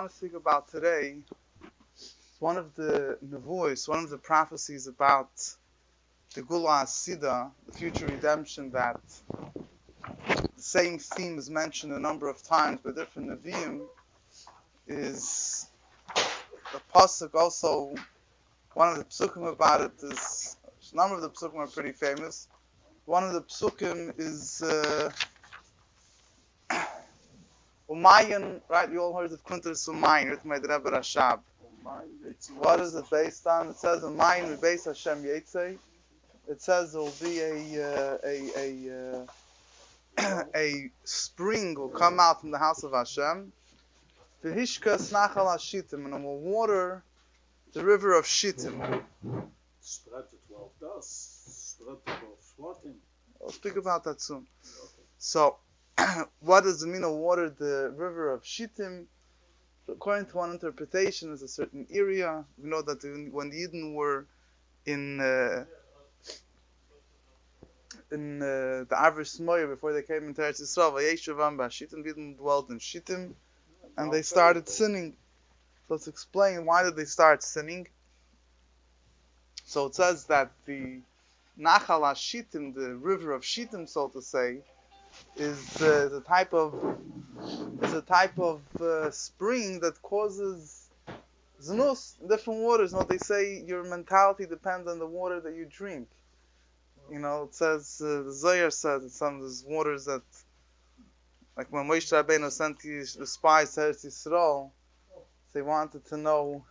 want to speak about today is one of the nevuos, one of the prophecies about the Gula Asida, the future redemption, that the same theme is mentioned a number of times by different Nevi'im, is the Pasuk. Also, one of the Psukim about it is, a number of the Psukim are pretty famous. One of the Psukim is Umayyan, right? You all heard of Kunter Sumayyan, written by the Rebbe Rashab. What is it based on? It says Umayyan we base Hashem Yetzei. It says there will be a spring will come out from the house of Hashem. V'hishkas nachal Shittim, and it will water the river of Shittim. Spread to 12 dust. Spread to 12 Shvatim. I'll speak about that soon. So, what does it mean to water the river of Shittim? According to one interpretation, is a certain area. We know that when the Yidden were in the Avris Moyer, before they came into Eretz Yisrael, Vayeshuvam B'Shittim, the Yidden dwelled in Shittim, and they started sinning. So let's explain, why did they start sinning? So it says that the Nachal HaShittim, the river of Shittim, so to say, is a type of spring that causes znus, different waters. You know, they say your mentality depends on the water that you drink. You know, it says, the Zohar says, it's some of those waters that, like when Moshe Rabbeinu sent the spies to Eretz Yisrael, they wanted to know,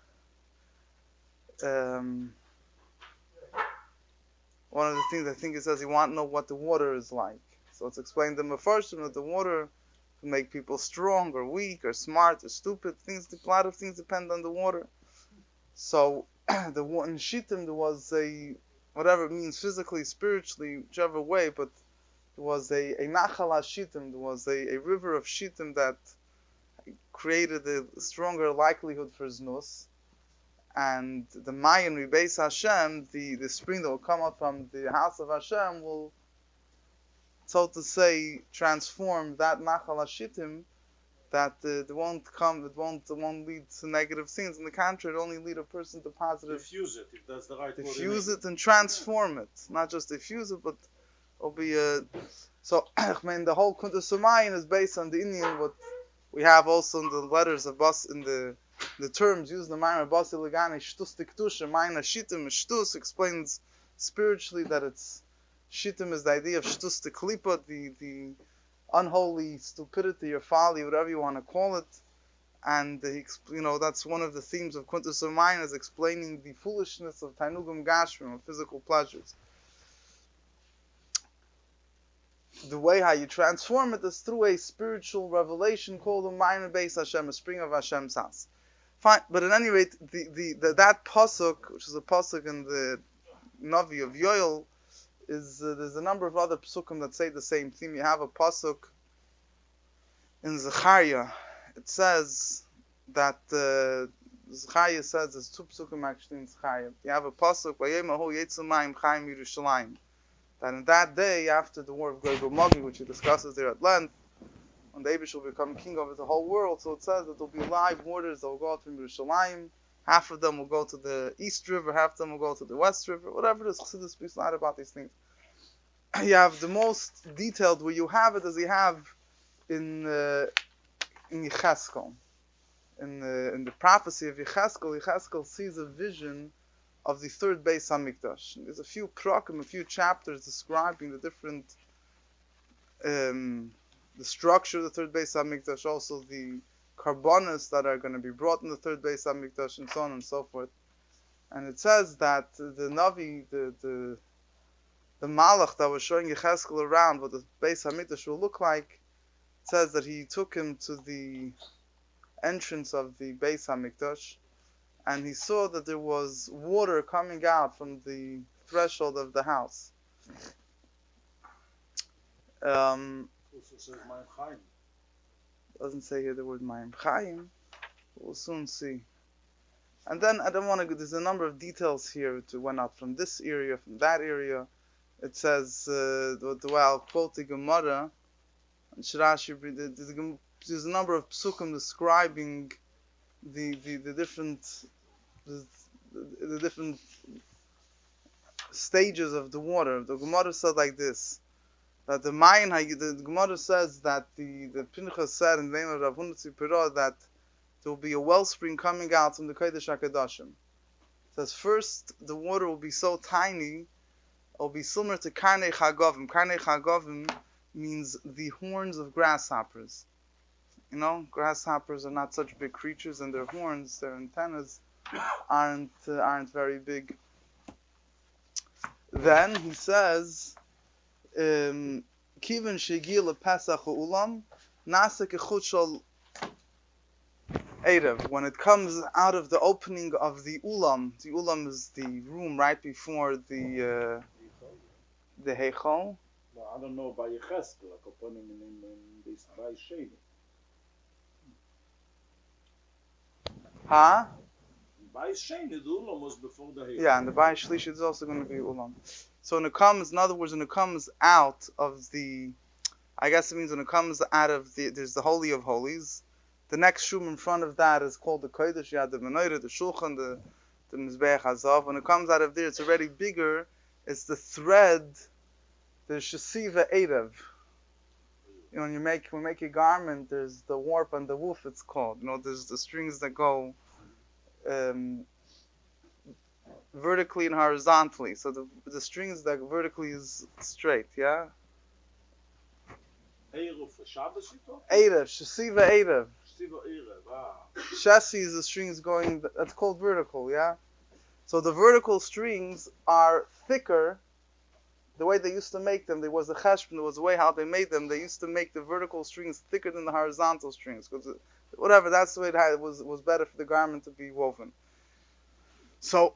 one of the things I think it says, he wanted to know what the water is like. So it's explained in the first that the water can make people strong or weak or smart or stupid. A lot of things depend on the water. So in Shittim there was whatever it means physically, spiritually, whichever way, but there was a Nachal HaShittim, there was a river of Shittim that created a stronger likelihood for Znus. And the Mayan Ribeis Hashem, the spring that will come out from the house of Hashem, will, so to say, transform that Nachal HaShittim, that it won't lead to negative things. On the contrary, it only lead a person to positive. Diffuse it, if that's the right word. Diffuse it and transform it. Not just diffuse it, but it'll be so, I mean, the whole Kunta Sumayin is based on the Indian, what we have also in the letters of Bas, in the terms used in the Ma'amar Basi Legani, Shtus Tiktusha, Ma'ina Shittim, Shtus explains spiritually that it's Shittim is the idea of Shtus Tiklipa, the unholy stupidity or folly, whatever you want to call it. And that's one of the themes of Kunta Sumayin, is explaining the foolishness of Tainugim Gashrim, of physical pleasures. The way how you transform it is through a spiritual revelation called the Ma'amar Beis Hashem, a spring of Hashem's house. Fine, but at any rate, that pasuk, which is a pasuk in the Navi of Yoel, is there's a number of other psukim that say the same theme. You have a pasuk in Zechariah. It says that Zechariah says there's two psukim actually in Zechariah. You have a pasuk Vayemahu Yetzumayim Chaim Yerushalayim, that in that day after the war of Gog and Magog, which he discusses there at length, when the Eibush will become king over the whole world, so it says that there will be live waters that will go out from Yerushalayim. Half of them will go to the East River, half of them will go to the West River, whatever it is. Chassidus speaks a lot about these things. You have the most detailed, where you have it as you have in Yecheskel. In the prophecy of Yecheskel sees a vision of the third Beis HaMikdash. There's a few prakim, a few chapters describing the different the structure of the third Beis HaMikdash, also the karbonos that are going to be brought in the third Beis HaMikdash, and so on and so forth. And it says that the Navi, the Malach that was showing Yecheskel around what the Beis HaMikdash will look like, it says that he took him to the entrance of the Beis HaMikdash, and he saw that there was water coming out from the threshold of the house. Also says Mayim Chaim. Doesn't say here the word Mayim Chaim. We'll soon see. And then I don't want to go. There's a number of details here to went out from this area, from that area. It says the way I'll quote the Gemara. And Shirashi, there's a number of psukim describing the different the different stages of the water. The Gemara said like this, that the Gemara says that the Pinchas said in the name of Rav Huna Tzipirah that there will be a wellspring coming out from the Kodesh HaKadoshim. It says first the water will be so tiny, it will be similar to Karnei Chagovim. Karnei Chagovim means the horns of grasshoppers. You know, grasshoppers are not such big creatures, and their horns, their antennas, aren't very big. Then he says, Kivan shegil Pesach ulam nasa kechut Erev. When it comes out of the opening of the ulam is the room right before the heichal. Well, I don't know by Yecheskel, like upon him in this by Sheni. Huh? By Sheni, the Ulam was before the Heichal. Yeah, and the Bayis Shlishi is also going to be ulam. So when it comes, in other words, when it comes out of the, I guess it means when it comes out of there's the Holy of Holies. The next shum in front of that is called the Kodesh. You have the Menorah, the Shulchan, the Mizbeach Hazav. When it comes out of there, it's already bigger. It's the thread, the Shesiva Erev. You know, when we make a garment, there's the warp and the woof, it's called. You know, there's the strings that go vertically and horizontally. So the strings that vertically is straight, yeah? Erev for Shabbos, you talk? Erev, Shesiva Erev. Shesiva Erev, Shesi is the strings going, that's called vertical, yeah? So the vertical strings are thicker. The way they used to make them, there was a cheshbon, there was a way how they made them. They used to make the vertical strings thicker than the horizontal strings. Because whatever, that's the way it was better for the garment to be woven. So,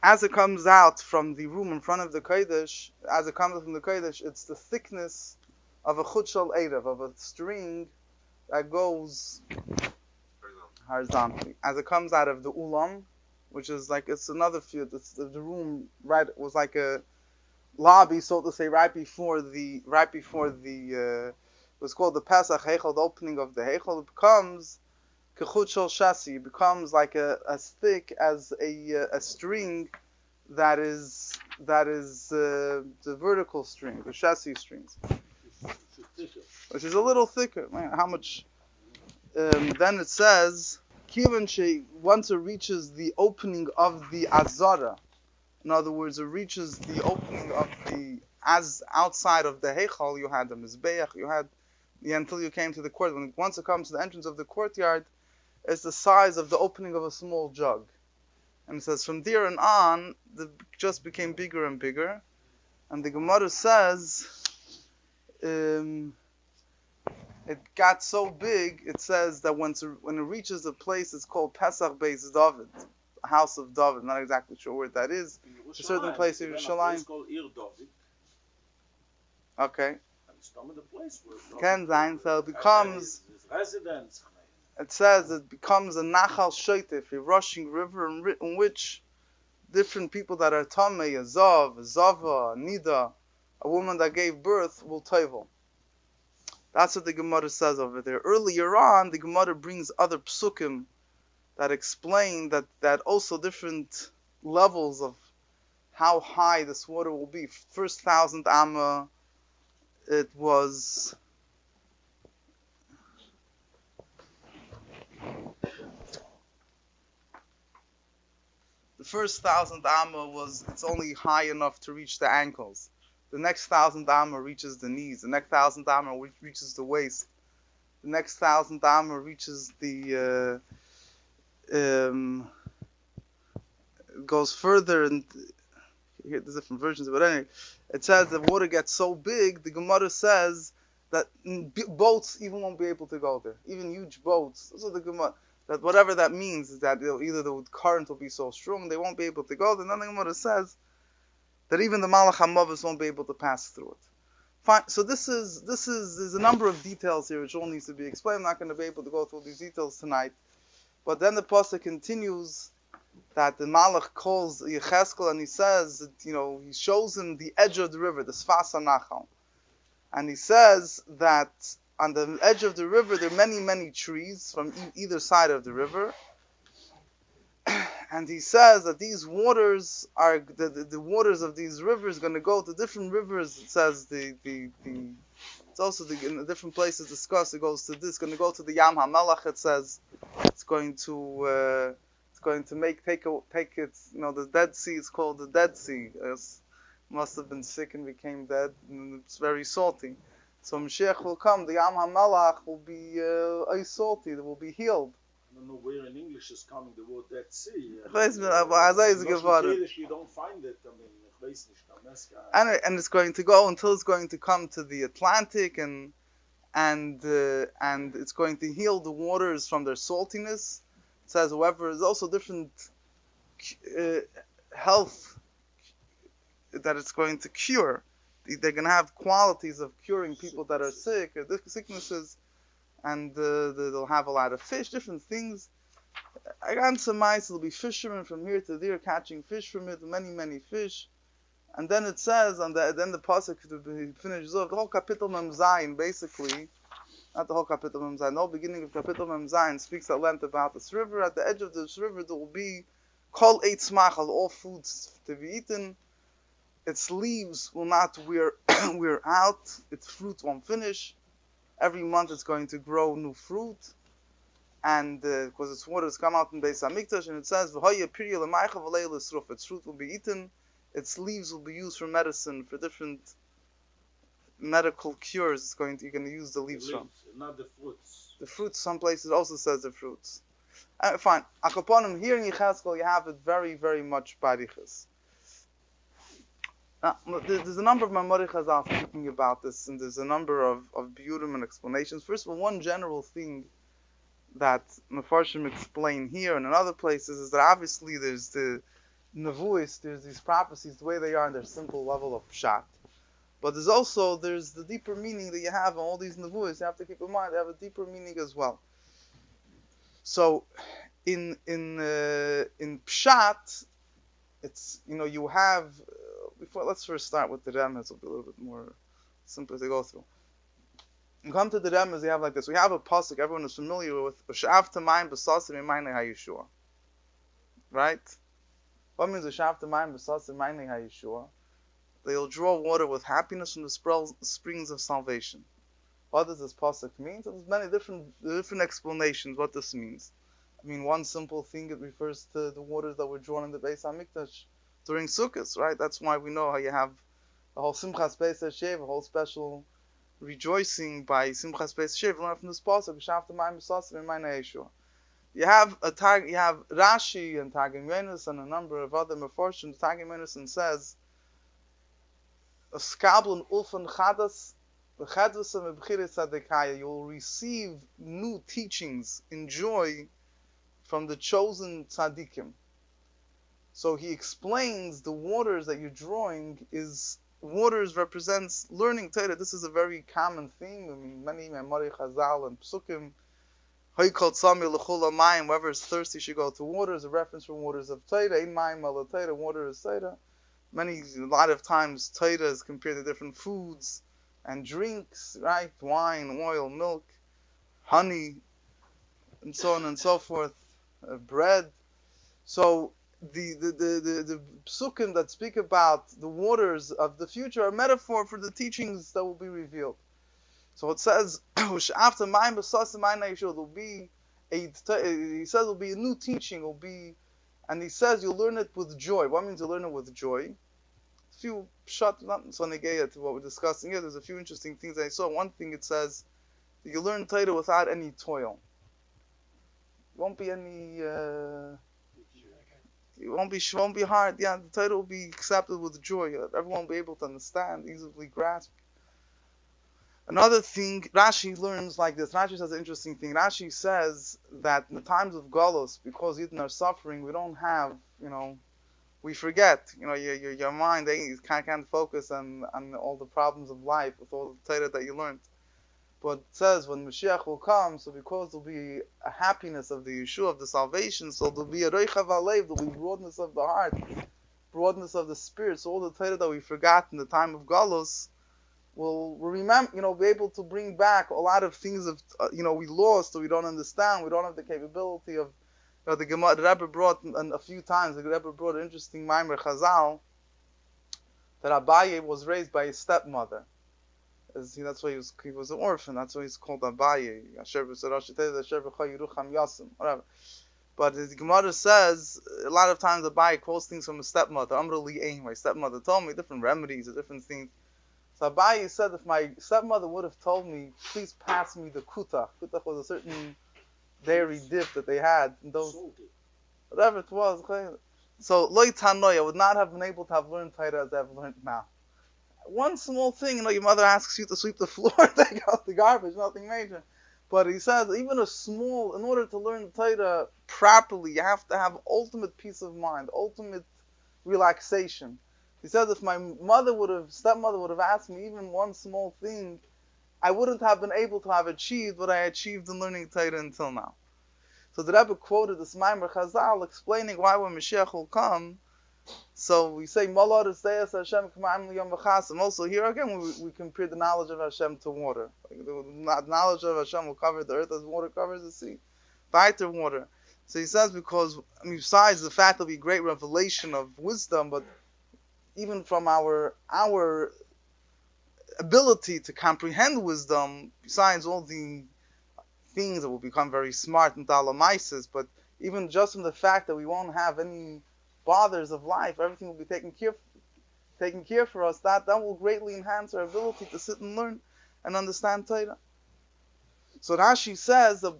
as it comes out from the room in front of the Kodesh, it's the thickness of a chutshal erev, of a string that goes horizontally. As it comes out of the ulam, which is like, it's another field, it's the room, right, it was like a lobby, so to say, right before the it was called the Pesach Heichal, the opening of the Heichal. It becomes kechut shel shasi. It becomes like as thick as a string that is the vertical string, the shasi strings, which is a little thicker. Man, how much? Then it says, Kivan she once it reaches the opening of the azara. In other words, it reaches the opening of as outside of the Heichal, you had the Mizbeach, you had until you came to the court. Once it comes to the entrance of the courtyard, it's the size of the opening of a small jug. And it says, from there and on, it just became bigger and bigger. And the Gemara says, it got so big, it says that when it reaches a place, it's called Pesach Beis David. House of David, not exactly sure where that is. It's a certain place in Yerushalayim. It's called Ir David. Okay. And it's the place where Ken Zain, so it becomes, residence. it says it becomes a Nachal Shoitef, a rushing river in which different people that are Tamei, a Zav, a Zava, a Nida, a woman that gave birth, will toivel. That's what the Gemara says over there. Earlier on, the Gemara brings other psukim that explain that also different levels of how high this water will be. First 1,000 amma, it was the first 1,000 amma it's only high enough to reach the ankles. The next 1,000 amma reaches the knees. The next 1,000 amma reaches the waist. The next 1,000 amma reaches the goes further, and here there's different versions, but anyway, it says the water gets so big, the Gemara says that boats even won't be able to go there, even huge boats. So the Gemara, that whatever that means is that either the current will be so strong they won't be able to go there. Then the Gemara says that even the Malach HaMavis won't be able to pass through it. Fine. So there's a number of details here which all needs to be explained. I'm not going to be able to go through these details tonight. But then the pasuk continues that the Malach calls Yecheskel and he says that, he shows him the edge of the river, the Sfas HaNachal. And he says that on the edge of the river there are many, many trees from either side of the river. And he says that these waters are the waters of these rivers going to go to different rivers. It says it's also in different places discussed. It goes to this, going to go to the Yam HaMelach. It says it's going to take its, the Dead Sea is called the Dead Sea. It must have been sick and became dead, and it's very salty. So Moshiach will come. The Yam HaMelach will be ice salty. It will be healed. I don't know where in English is coming the word Dead Sea. Ich weiß nicht, aber er sei es geworden. You don't find it. I mean, ich weiß nicht, and it's going to go until it's going to come to the Atlantic, and it's going to heal the waters from their saltiness. It says, however, there's also different health that it's going to cure. They're going to have qualities of curing people that are sick or sicknesses, and they'll have a lot of fish, different things. I got some mice. There'll be fishermen from here to there catching fish from it, many fish. And then it says, then the pasuk finishes off the whole kapitel Mem Zayin, basically, not the whole kapitel Mem Zayin. The whole beginning of kapitel Mem Zayin speaks at length about this river. At the edge of this river, there will be kol eitz machal, all foods to be eaten. Its leaves will not wear out. Its fruit won't finish. Every month it's going to grow new fruit, and because its waters come out in Beis Hamikdash, and it says, "V'hoya pirya l'maycha v'lei l'sruf." Its fruit will be eaten. Its leaves will be used for medicine, for different medical cures. You're going to use the leaves from. Not the fruits. The fruits, some places also says the fruits. Fine. Akaponim, here in Yechezkel, you have it very, very much barichas. Now, there's a number of Mamori Chazal speaking about this, and there's a number of biurim and explanations. First of all, one general thing that Mefarshim explain here and in other places is that obviously there's the Nevuos, there's these prophecies, the way they are in their simple level of pshat. But there's the deeper meaning that you have in all these Nevuos. You have to keep in mind they have a deeper meaning as well. So, in pshat, it's, you have, let's first start with the Remez. It'll be a little bit more simpler to go through. You come to the Remez, you have like this. We have a pasuk everyone is familiar with. Right? What means they'll draw water with happiness from the springs of salvation. What does this pasuk mean? So there's many different explanations what this means. I mean, one simple thing, it refers to the waters that were drawn in the Beis Hamikdash during Sukkot, right? That's why we know how you have the whole Simchas Beis Hashev, a whole special rejoicing by Simchas Beis Hashev. Learn from this pasuk, Shavta Mayim B'Sasim in Mayna Yeshua. You have Rashi and Targum Yonos and a number of other Mefarshim. Targum Yonos says, "Skablun ulfan chadas, v'chadvusam v'chiris adekaya." You will receive new teachings in joy from the chosen tzaddikim. So he explains the waters that you're drawing is waters represents learning Torah. This is a very common theme. I mean, many Memori Chazal and Psukim. Whoever is thirsty should go to waters. A reference from waters of Torah. In Mayim ala Torah, water is Torah. A lot of times Torah is compared to different foods and drinks, right? Wine, oil, milk, honey, and so on and so forth. Bread. So the psukim that speak about the waters of the future are a metaphor for the teachings that will be revealed. So it says, after Mayim B'Sasim Mayna Yeshua, there'll be a new teaching, and he says you'll learn it with joy. What means you learn it with joy? A few not so negaya to what we're discussing here. There's a few interesting things I saw. One thing it says that you learn Torah without any toil. Won't be any. It won't be hard. Yeah, the Torah will be accepted with joy. Everyone will be able to understand, easily grasp. Another thing, Rashi learns like this. Rashi says an interesting thing. Rashi says that in the times of Golos, because Yidden are suffering, we don't have, we forget. Your mind, you can't focus on all the problems of life with all the Torah that you learned. But it says when Moshiach will come, so because there'll be a happiness of the Yeshua, of the salvation, so there'll be a Reichav Alev, there'll be broadness of the heart, broadness of the spirit. So all the Torah that we forgot in the time of Golos, we'll remember, be able to bring back a lot of things we lost, or we don't understand, we don't have the capability of The Rebbe brought a few times. The Rebbe brought an interesting Maimer Chazal that Abaye was raised by his stepmother. That's why he was an orphan. That's why he's called Abaye. Whatever. But the Gemara says a lot of times Abaye quotes things from his stepmother. Amrali, my stepmother told me different remedies or different things. So Abaye said, if my stepmother would have told me, please pass me the kutach. Kutach was a certain dairy dip that they had. And those, whatever it was. So loy tanoi, I would not have been able to have learned Torah as I've learned now. One small thing, your mother asks you to sweep the floor, take out the garbage, nothing major. But he says, even in order to learn Torah properly, you have to have ultimate peace of mind, ultimate relaxation. He says, if my stepmother would have asked me even one small thing, I wouldn't have been able to have achieved what I achieved in learning Torah until now. So the Rebbe quoted this Maimer Chazal explaining why when Moshiach will come. So we say, also here again we compare the knowledge of Hashem to water. The knowledge of Hashem will cover the earth as water covers the sea. Weiter water. So he says, because besides the fact that will be great revelation of wisdom, but even from our ability to comprehend wisdom, besides all the things that will become very smart and talamaisis, but even just from the fact that we won't have any bothers of life, everything will be taken care for us, that will greatly enhance our ability to sit and learn and understand Torah. So Rashi says that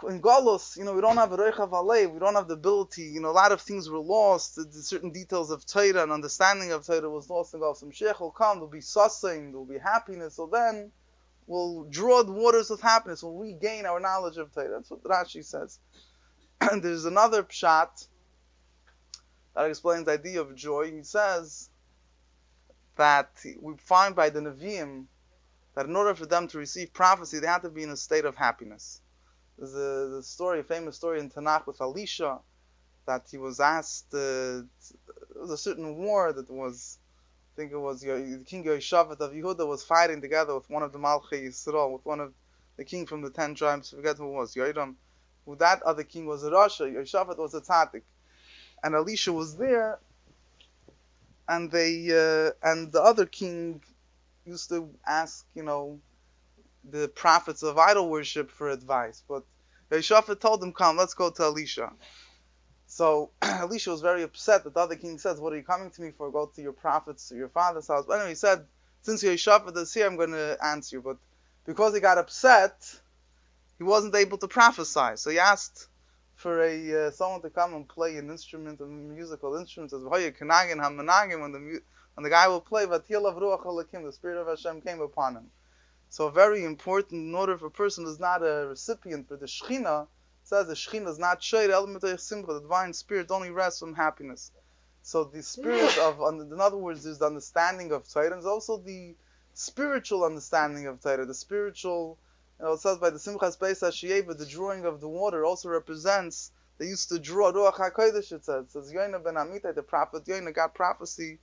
in Golus, we don't have a Reichav Alev, we don't have the ability, a lot of things were lost, certain details of Torah and understanding of Torah was lost in Golus. Mashiach will come, there'll be sussing, there'll be happiness, so then we'll draw the waters of happiness, we'll regain our knowledge of Torah. That's what Rashi says. And there's another pshat that explains the idea of joy. He says that we find by the Nevi'im that in order for them to receive prophecy, they had to be in a state of happiness. There's a famous story in Tanakh with Elisha, that he was asked, there was a certain war that was, I think it was the king Yoshavat of Yehuda was fighting together with one of the Malchei Yisrael, with one of the king from the 10 tribes, I forget who it was, Yoram. Who that other king was a Rasha, Yoshavat was a tzaddik. And Elisha was there, and and the other king used to ask, the prophets of idol worship for advice. But Yeshafat told him, come, let's go to Elisha. So Elisha was very upset that the other king says, what are you coming to me for? Go to your prophets, to your father's house. But anyway, he said, since Yeshafat is here, I'm going to answer you. But because he got upset, he wasn't able to prophesy. So he asked for someone to come and play an instrument, a musical instrument, as when the guy will play, the Spirit of Hashem came upon him. So very important, in order if a person is not a recipient for the Shechina, it says the Shechina is not Sheir, the divine spirit only rests from happiness. So the spirit in other words, there's the understanding of Torah, and there's also the spiritual understanding of Torah, the spiritual. It says by the Simchas Beis HaShiyeva, the drawing of the water also represents, they used to draw Ruach HaKodesh, it says. It says Yoina ben Amitai, the prophet Yoina got prophecy,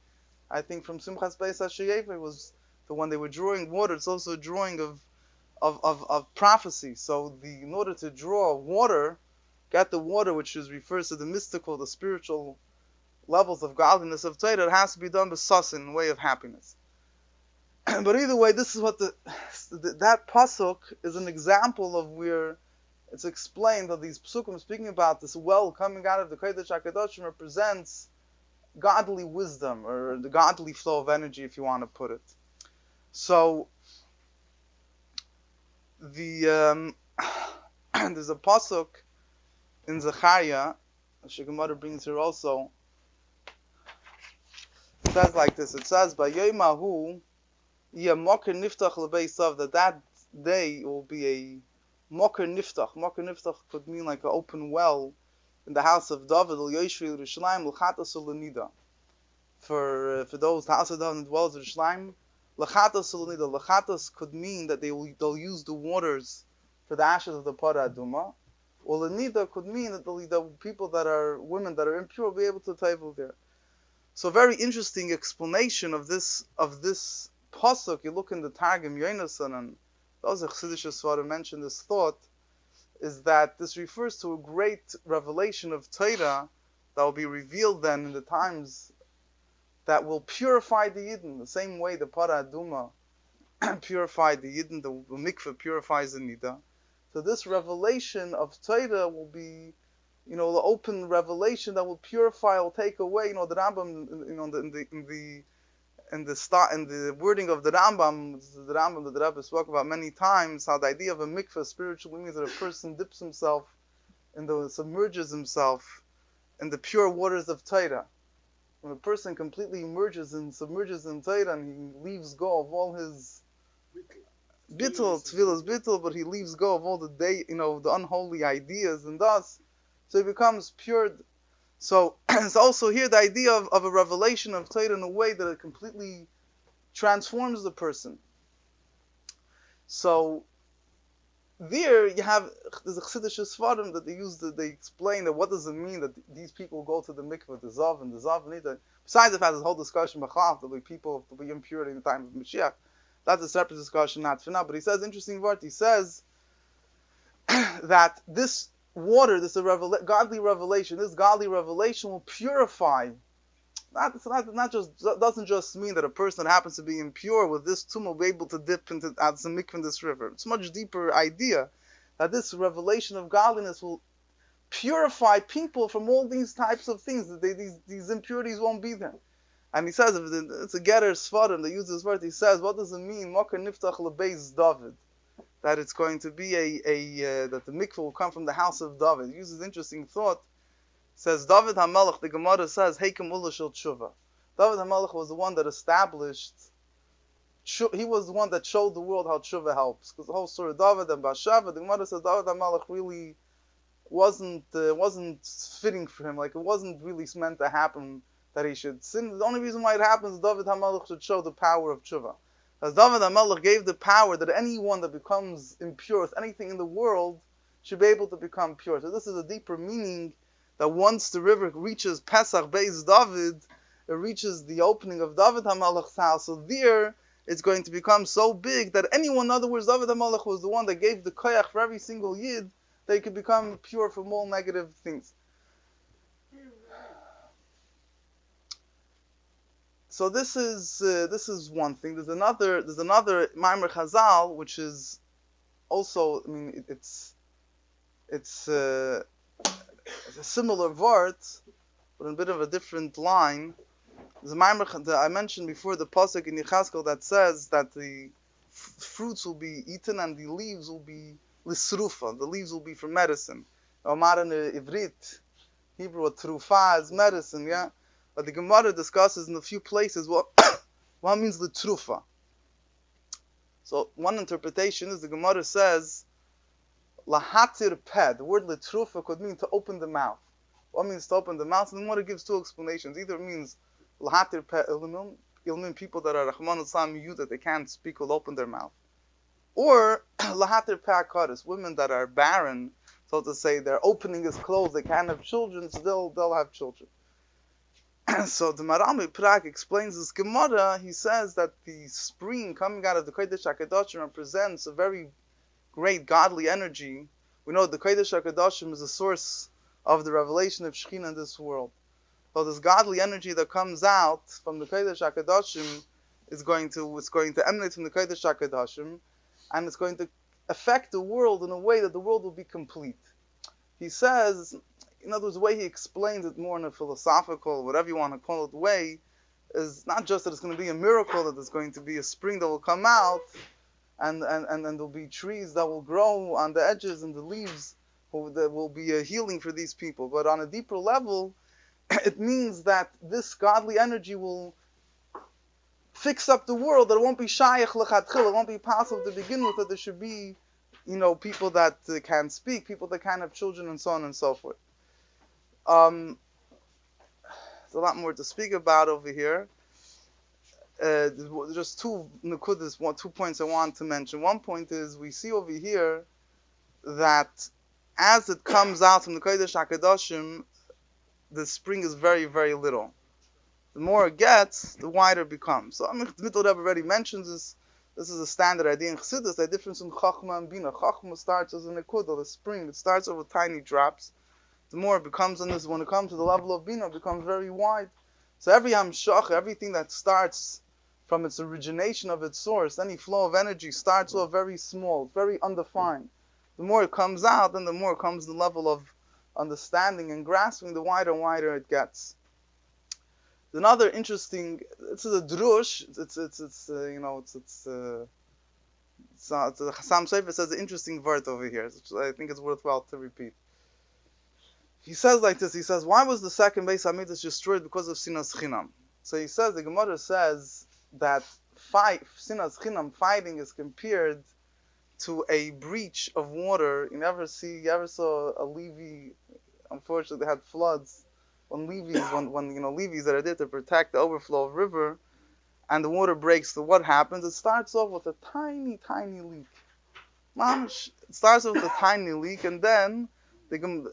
I think from Simchas Beis HaShiyeva, it was the one they were drawing water, it's also a drawing of prophecy. So in order to draw water, get the water, which refers to the mystical, the spiritual levels of godliness of Torah, it has to be done b'sasin, in a way of happiness. But either way, this is what that pasuk is an example of where it's explained that these psukim speaking about this well coming out of the Kodesh HaKadoshim represents godly wisdom, or the godly flow of energy, if you want to put it. So there's a pasuk in Zechariah, the Gemara brings here also. It says like this. It says, "By Yomahu, Moker Niftach Lebeisav," that day will be a Moker Niftach. Moker Niftach could mean like an open well in the house of David. For those, the house of David dwells in Yerushalayim. Lechatas could mean that they'll use the waters for the ashes of the Parah Aduma. Or Lenida could mean that the people that are women that are impure will be able to table there. So very interesting explanation of this pasuk. You look in the Targum Yonason, and those Chassidish Svarim mention this thought. is that this refers to a great revelation of Torah that will be revealed then in the times that will purify the Yidden, the same way the Para Aduma purified the Yidden, the mikveh purifies the Nida. So this revelation of Torah will be, the open revelation that will purify, will take away, the Rambam, in the wording of the Rambam that the Rebbe spoke about many times, how the idea of a mikveh spiritually means that a person dips himself submerges himself in the pure waters of Torah. When a person completely submerges in Torah and he leaves go of all his tefillas bittul, but he leaves go of all the unholy ideas and thus, so he becomes pure. So it's also here the idea of a revelation of Torah in a way that it completely transforms the person. So there's a Chassidish Sfarim that they explain that what does it mean that these people go to the mikveh, the Zav and Nida. Besides the fact there's a whole discussion B'chlav, there'll be people to be impure in the time of Moshiach. That's a separate discussion, not for now. But he says, interesting word, he says that this water, this godly revelation will purify. Doesn't just mean that a person that happens to be impure with this tumah will be able to dip into the mikveh in this river. It's a much deeper idea that this revelation of godliness will purify people from all these types of things. That these impurities won't be there. And he says, it's a Gerer Sfarim that uses this word. He says, what does it mean? Mokar niftach lebeis David. That it's going to be that the mikveh will come from the house of David. He uses an interesting thought. He says, David HaMelech, the Gemara says, Heikem Ula Shel Tshuva. David HaMelech was the one that established, he was the one that showed the world how Tshuva helps. Because the whole story of David and Bathsheba, the Gemara says David HaMelech really wasn't fitting for him. Like it wasn't really meant to happen that he should sin. The only reason why it happens is David HaMelech should show the power of Tshuva. As David HaMelech gave the power that anyone that becomes impure with anything in the world should be able to become pure. So this is a deeper meaning that once the river reaches Pesach Beis David, it reaches the opening of David HaMelech's house. So there, it's going to become so big that anyone, in other words, David HaMelech was the one that gave the koyach for every single yid, they could become pure from all negative things. So this is one thing. There's another Maimer Chazal, which is also, it's a similar word, but in a bit of a different line. There's a Maimer that I mentioned before, the pasuk in Yechazkel that says that the fruits will be eaten and the leaves will be lisrufa. The leaves will be for medicine. Omar in Ivrit, Hebrew, trufa is medicine, yeah. But the Gemara discusses in a few places what means the trufa. So one interpretation is the Gemara says lahatir peh. The word litrufa could mean to open the mouth. What means to open the mouth? And the Gemara gives two explanations. Either it means lahatir peh ilmin, people that are Rahman al that they can't speak will open their mouth. Or lahatir peh akaris, women that are barren, so to say, their opening is closed, they can't have children, so they'll have children. So the Marami Prague explains this Gemara. He says that the spring coming out of the Kodesh HaKadoshim represents a very great godly energy. We know the Kodesh HaKadoshim is the source of the revelation of Shekhinah in this world. So this godly energy that comes out from the Kodesh HaKadoshim is going to emanate from the Kodesh HaKadoshim, and it's going to affect the world in a way that the world will be complete. He says, in other words, the way he explains it more in a philosophical, whatever you want to call it, way, is not just that it's going to be a miracle, that there's going to be a spring that will come out, and there'll be trees that will grow on the edges and the leaves, that will be a healing for these people. But on a deeper level, it means that this godly energy will fix up the world, that it won't be shayach lechatchil, it won't be possible to begin with, that there should be, people that can speak, people that can have children, and so on and so forth. There's a lot more to speak about over here. Just two points I want to mention. One point is we see over here that as it comes out from the Kodesh HaKadoshim, the spring is very, very little. The more it gets, the wider it becomes. So the Middle Rebbe already mentions this. This is a standard idea in Chassidus. The difference in Chachma and Bina. Chachma starts as a nekuda, a spring. It starts off with tiny drops. The more it becomes on this, when it comes to the level of Bina, it becomes very wide. So every Hamshach, everything that starts from its origination of its source, any flow of energy starts off very small, very undefined. The more it comes out, then the more it comes to the level of understanding and grasping, the wider and wider it gets. Another interesting, it's a drush. The Chassam Sofer says an interesting word over here, which I think is worthwhile to repeat. He says like this. He says, why was the second Beis Hamikdash destroyed? Because of Sinas Chinam. So he says, the Gemara says that Sinas Chinam, fighting, is compared to a breach of water. You ever saw a Levi? Unfortunately, they had floods. When Levies that are there to protect the overflow of river, and the water breaks, so what happens? It starts off with a tiny, tiny leak. It starts off with a tiny leak, and then they can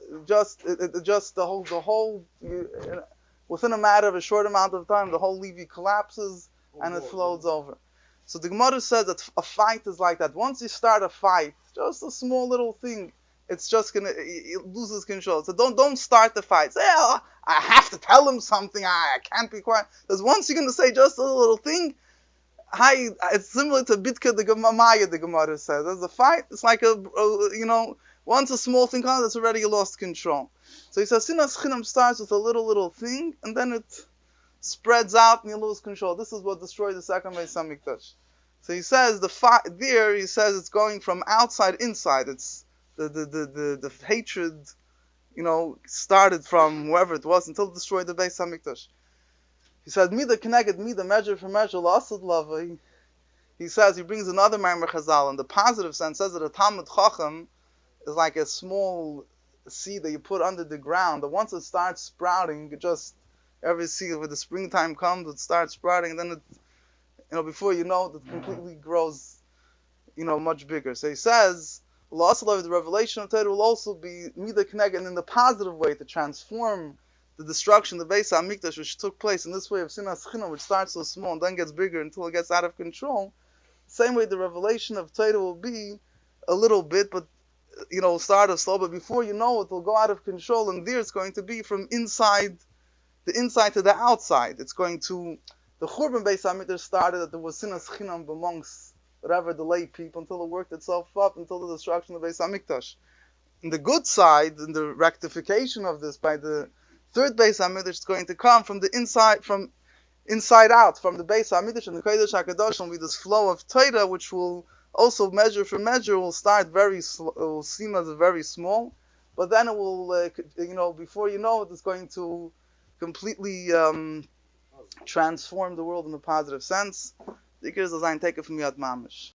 within a matter of a short amount of time, the whole levee collapses and it flows over. So the Gemara says that a fight is like that. Once you start a fight, just a small little thing, it's just it loses control. So don't start the fight. Say, oh, I have to tell him something. I can't be quiet. Because once you're going to say just a little thing, it's similar to Bitka the Gemara. The Gemara says there's a fight. It's like once a small thing comes, it's already lost control. So he says Sinas Chinam starts with a little thing, and then it spreads out and you lose control. This is what destroyed the second Beis Hamikdash. So he says he says it's going from outside inside. It's the hatred, started from wherever it was until it destroyed the Beis Hamikdash. He says, Mida connected Mida, measure for measure, lasad lava. He says, he brings another Maimer Chazal, in the positive sense, says that a Talmud Chacham is like a small seed that you put under the ground, that once it starts sprouting, every seed, when the springtime comes, it starts sprouting, and then it, before you know it completely grows, much bigger. So he says, the revelation of Torah will also be Mida connected, and in the positive way, to transform the destruction of the Beis Hamikdash, which took place in this way of Sinas Chinam, which starts so small and then gets bigger until it gets out of control. Same way the revelation of Torah will be a little bit, but start off slow, but before you know it will go out of control, and there it's going to be from the inside to the outside. It's going to, the Churban Beis Hamikdash started that there was Sinas Chinam amongst whatever the lay people until it worked itself up until the destruction of Beis Hamikdash. In the good side, in the rectification of this, by the third Beis Hamikdash, is going to come from the inside, from inside out, from the Beis Hamikdash, and the Kodesh HaKadosh will be this flow of Torah, which will also measure for measure, will start it will seem as very small, but then it will, before you know it, it's going to completely transform the world in a positive sense. Take it from Yad Mamish.